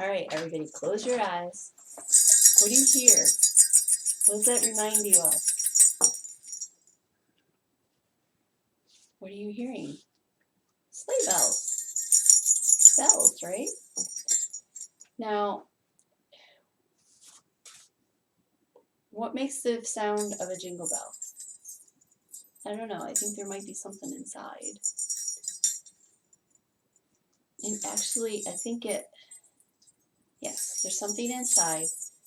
All right, everybody, close your eyes. What do you hear? What does that remind you of? What are you hearing? Sleigh bells. Bells, right? Now, what makes the sound of a jingle bell? I don't know. I think there might be something inside. And actually, I think yes, there's something inside.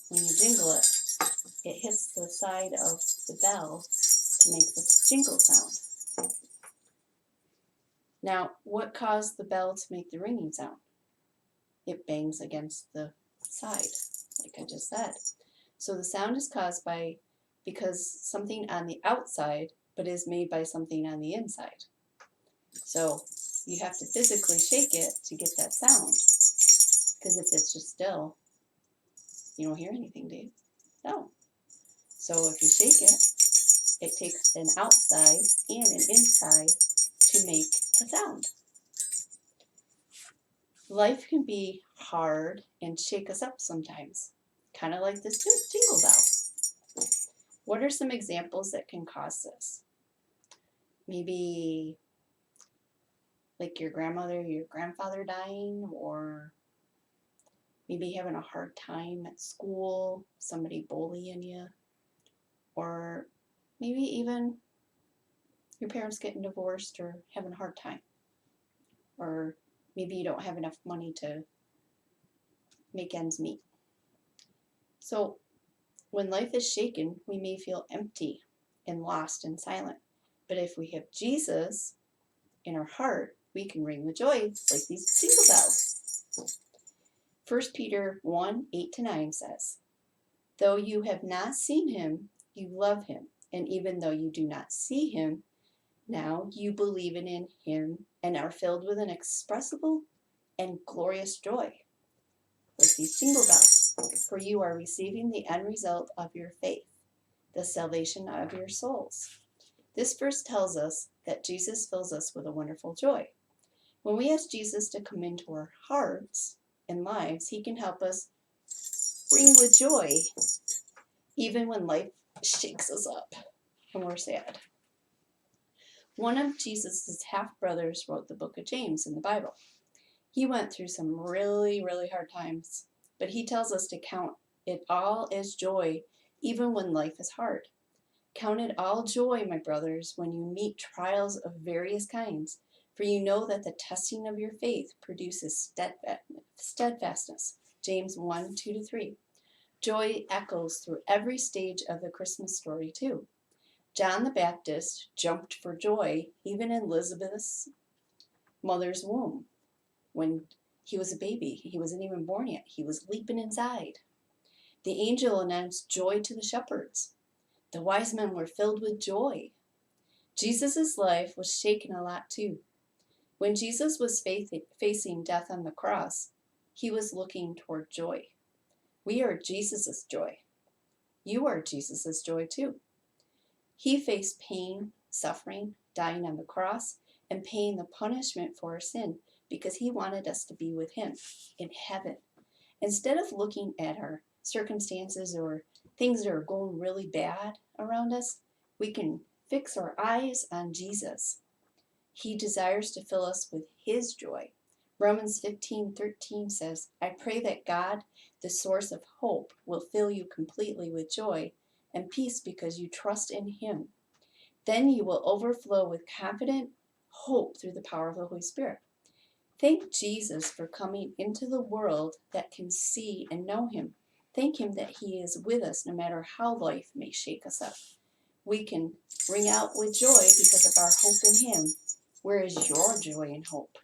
When you jingle it, it hits the side of the bell to make the jingle sound. Now, what caused the bell to make the ringing sound? It bangs against the side, like I just said. So the sound is caused because something on the outside, but is made by something on the inside. So you have to physically shake it to get that sound. Because if it's just still, you don't hear anything, do you? No. So if you shake it, it takes an outside and an inside to make a sound. Life can be hard and shake us up sometimes, kind of like this jingle bell. What are some examples that can cause this? Maybe like your grandmother, your grandfather dying, or maybe having a hard time at school, somebody bullying you, or maybe even your parents getting divorced or having a hard time, or maybe you don't have enough money to make ends meet. So when life is shaken, we may feel empty and lost and silent. But if we have Jesus in our heart, we can ring with joy like these jingle bells. 1 Peter 1:8-9 says, "Though you have not seen him, you love him. And even though you do not see him, now you believe in him and are filled with an inexpressible and glorious joy." Like these jingle bells. For you are receiving the end result of your faith, the salvation of your souls. This verse tells us that Jesus fills us with a wonderful joy. When we ask Jesus to come into our hearts and lives, he can help us ring with joy, even when life shakes us up and we're sad. One of Jesus' half-brothers wrote the book of James in the Bible. He went through some really, really hard times, but he tells us to count it all as joy, even when life is hard. Count it all joy, my brothers, when you meet trials of various kinds, for you know that the testing of your faith produces steadfastness. James 1:2-3. Joy echoes through every stage of the Christmas story, too. John the Baptist jumped for joy even in Elizabeth's mother's womb. When he was a baby, he wasn't even born yet. He was leaping inside. The angel announced joy to the shepherds. The wise men were filled with joy. Jesus' life was shaken a lot too. When Jesus was facing death on the cross, he was looking toward joy. We are Jesus' joy. You are Jesus' joy too. He faced pain, suffering, dying on the cross, and paying the punishment for our sin because he wanted us to be with him in heaven. Instead of looking at our circumstances or things that are going really bad around us, we can fix our eyes on Jesus. He desires to fill us with his joy. Romans 15:13 says, "I pray that God, the source of hope, will fill you completely with joy and peace because you trust in him. Then you will overflow with confident hope through the power of the Holy Spirit." Thank Jesus for coming into the world that can see and know him. Thank him that he is with us no matter how life may shake us up. We can ring out with joy because of our hope in him. Where is your joy and hope?